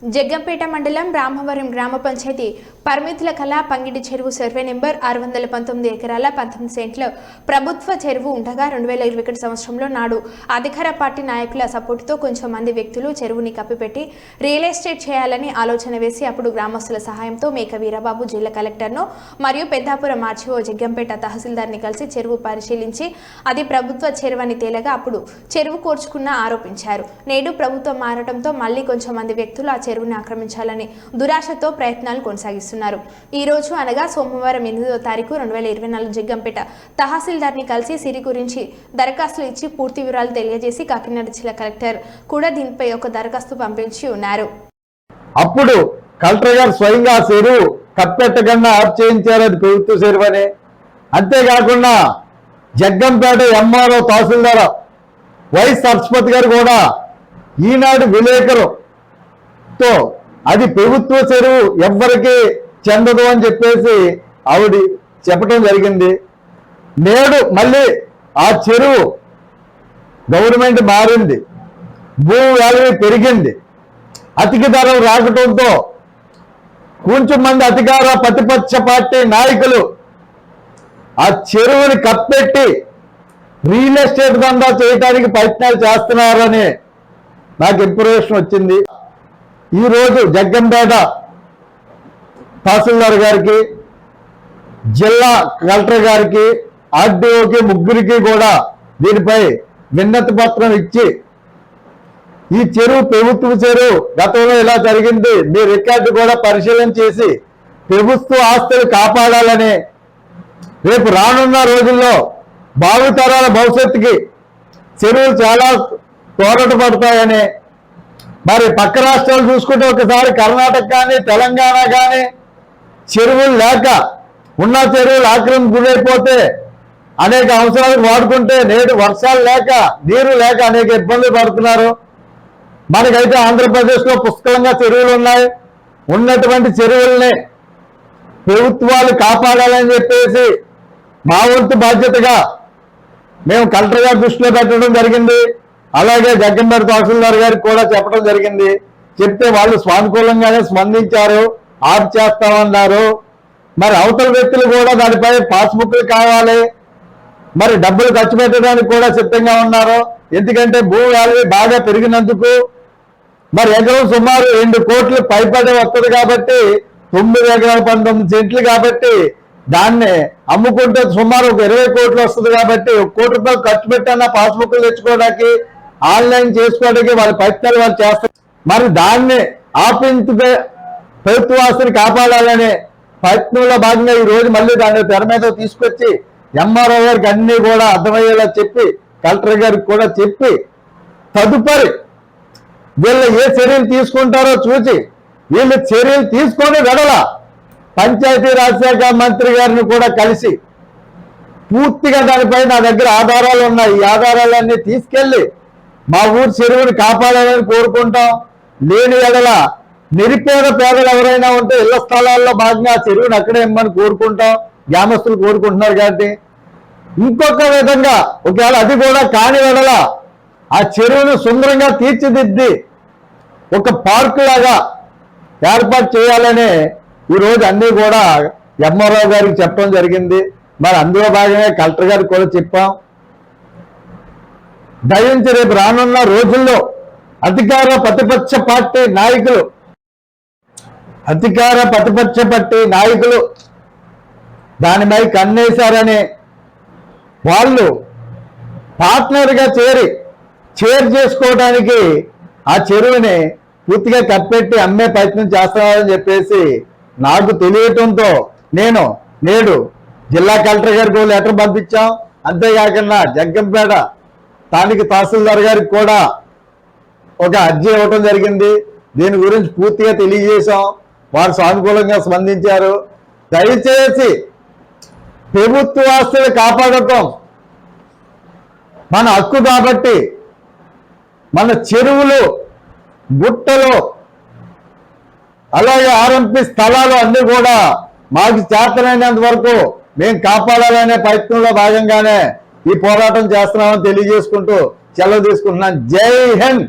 జగ్గంపేట మండలం రామవరం గ్రామ పంచాయతీ పరిమితుల కళ పంగిడి చెరువు సర్వే నెంబర్ 619 ఎకరాల 19 సెంట్ల ప్రభుత్వ చెరువు ఉండగా 2021 సంవత్సరంలో నాడు అధికార పార్టీ నాయకుల సపోర్టుతో కొంచెం మంది వ్యక్తులు చెరువుని కప్పిపెట్టి రియల్ ఎస్టేట్ చేయాలని ఆలోచన వేసి అప్పుడు గ్రామస్తుల సహాయంతో మేక వీరబాబు జిల్లా కలెక్టర్ను మరియు పెద్దాపురం ఆర్చీఓ జగ్గంపేట తహసీల్దార్ని కలిసి చెరువు పరిశీలించి అది ప్రభుత్వ చెరువని తేలగా అప్పుడు చెరువు కోర్చుకున్న ఆరోపించారు. నేడు ప్రభుత్వం మారడంతో మళ్లీ కొంచెం మంది వ్యక్తులు చెరువుని ఆక్రమించాలని దురాశతో ప్రయత్నాలు కొనసాగిస్తున్నారు. ఈ రోజు అనగా సోమవారం 8వ తారీఖు 2024 జగ్గంపేట తహసీల్దార్ని కలిసి సిరి గురించి దరఖాస్తులు ఇచ్చి పూర్తి వివరాలు తెలియజేసి కాకినాడ జిల్లా కలెక్టర్ కూడా దీనిపై ఒక దరఖాస్తు పంపించి ఉన్నారు. అప్పుడు కలెక్టర్ గారు స్వయంగా చెరువు కప్పెట్టకుండా ఆఫ్ చేయించారు, అది ప్రభుత్వ చెరువు అని. అంతేకాకుండా జగ్గంపేట ఎంఆర్ఓ తహసీల్దార్ వై సరస్వతి గారు కూడా ఈనాడు విలేకరు అది ప్రభుత్వ చెరువు ఎవ్వరికి చెందదు అని చెప్పేసి ఆవిడ చెప్పడం జరిగింది. నేడు మళ్ళీ ఆ చెరువు గవర్నమెంట్ మారింది, భూ వాల్యూ పెరిగింది, అధిక ధర రాకటంతో కొంచెం మంది అధికార ప్రతిపక్ష పార్టీ నాయకులు ఆ చెరువుని కప్పెట్టి రియల్ ఎస్టేట్ దందా చేయడానికి ప్రయత్నాలు చేస్తున్నారని నాకు ఇన్ఫర్మేషన్ వచ్చింది. ఈరోజు జగ్గంపేట తహసీల్దార్ గారికి, జిల్లా కలెక్టర్ గారికి, ఆర్డీఓకి ముగ్గురికి కూడా దీనిపై విన్నతి పత్రం ఇచ్చి ఈ చెరువు ప్రభుత్వ చెరువు గతంలో ఇలా జరిగింది, మీ రికార్డు కూడా పరిశీలన చేసి ప్రభుత్వ ఆస్తులు కాపాడాలని, రేపు రానున్న రోజుల్లో భావితరాల భవిష్యత్తుకి చెరువులు చాలా తోరటపడతాయని, మరి పక్క రాష్ట్రాలు చూసుకుంటే ఒకసారి కర్ణాటక కానీ తెలంగాణ కానీ చెరువులు లేక ఉన్న చెరువులు ఆక్రమణకు గురైపోతే అనేక అవసరాలకు వాడుకుంటే నేడు వర్షాలు లేక నీరు లేక అనేక ఇబ్బందులు పడుతున్నారు. మనకైతే ఆంధ్రప్రదేశ్లో పుష్కలంగా చెరువులు ఉన్నాయి. ఉన్నటువంటి చెరువుల్ని ప్రభుత్వాలు కాపాడాలని చెప్పేసి మా వంతు బాధ్యతగా మేము కలెక్టర్ గారి దృష్టిలో పెట్టడం జరిగింది. అలాగే జగ్గంపేట తహసీల్దార్ గారికి కూడా చెప్పడం జరిగింది. చెప్తే వాళ్ళు సానుకూలంగానే స్పందించారు, ఆఫ్ చేస్తామన్నారు. మరి అవతల వ్యక్తులు కూడా దానిపై పాస్బుక్లు కావాలి, మరి డబ్బులు ఖర్చు పెట్టడానికి కూడా సిద్ధంగా ఉన్నారు. ఎందుకంటే భూ వాల్యూ బాగా పెరిగినందుకు మరి ఎకరం సుమారు 2 కోట్లు పైపడి వస్తుంది కాబట్టి 9 ఎకరాల 19 సెంట్లు కాబట్టి దాన్ని అమ్ముకుంటే సుమారు ఒక 20 కోట్లు వస్తుంది కాబట్టి 1 కోటి రూపాయలు ఖర్చు పెట్టానా పాస్బుక్లు తెచ్చుకోవడానికి, ఆన్లైన్ చేసుకోవడానికి వాళ్ళ ప్రయత్నాలు వాళ్ళు చేస్తారు. మరి దాన్ని ఆపించే ప్రభుత్వ ఆస్తిని కాపాడాలనే ప్రయత్నంలో భాగంగా ఈ రోజు మళ్ళీ దాన్ని తెర మీద తీసుకొచ్చి ఎంఆర్ఓ గారికి అన్ని కూడా అర్థమయ్యేలా చెప్పి కలెక్టర్ గారికి కూడా చెప్పి తదుపరి వీళ్ళు ఏ చర్యలు తీసుకుంటారో చూసి వీళ్ళు చర్యలు తీసుకొని వెడల పంచాయతీరాజ్ శాఖ మంత్రి గారిని కూడా కలిసి పూర్తిగా దానిపై నా దగ్గర ఆధారాలు ఉన్నాయి, ఈ ఆధారాలన్నీ తీసుకెళ్లి మా ఊరు చెరువుని కాపాడాలని కోరుకుంటాం. లేని ఎడల నిరుపేద పేదలు ఎవరైనా ఉంటే ఇళ్ల స్థలాల్లో భాగంగా చెరువుని అక్కడే ఇమ్మని కోరుకుంటాం. గ్రామస్తులు కోరుకుంటున్నారు కాబట్టి ఇంకొక విధంగా ఒకవేళ అది కూడా కాని ఎడల ఆ చెరువును సుందరంగా తీర్చిదిద్ది ఒక పార్కు లాగా ఏర్పాటు చేయాలని ఈరోజు అన్నీ కూడా ఎంఆర్ఓ గారికి చెప్పడం జరిగింది. మరి అందులో భాగంగా కలెక్టర్ గారికి కూడా చెప్పాం. దయించి రేపు రానున్న రోజుల్లో అధికార ప్రతిపక్ష పార్టీ నాయకులు దానిపై కన్నేశారని వాళ్ళు పార్ట్నర్గా షేర్ చేసుకోవడానికి ఆ చెరువుని పూర్తిగా కప్పెట్టి అమ్మే ప్రయత్నం చేస్తున్నారని చెప్పేసి నాకు తెలియటంతో నేను నేడు జిల్లా కలెక్టర్ గారికి లెటర్ పంపించాం. అంతేకాకుండా జగ్గంపేట స్థానిక తహసీల్దార్ గారికి కూడా ఒక అర్జీ ఇవ్వటం జరిగింది. దీని గురించి పూర్తిగా తెలియజేశాం, వారు సానుకూలంగా స్పందించారు. దయచేసి ప్రభుత్వ ఆస్తులు కాపాడటం మన హక్కు కాబట్టి మన చెరువులు, గుట్టలు, అలాగే ఆర్ఎంపీ స్థలాలు అన్నీ కూడా మాకు చేతనైనంత వరకు మేము కాపాడాలనే ప్రయత్నంలో భాగంగానే ఈ పోరాటం చేస్తున్నామని తెలియజేసుకుంటూ సెలవు తీసుకుంటున్నాను. జై హింద్.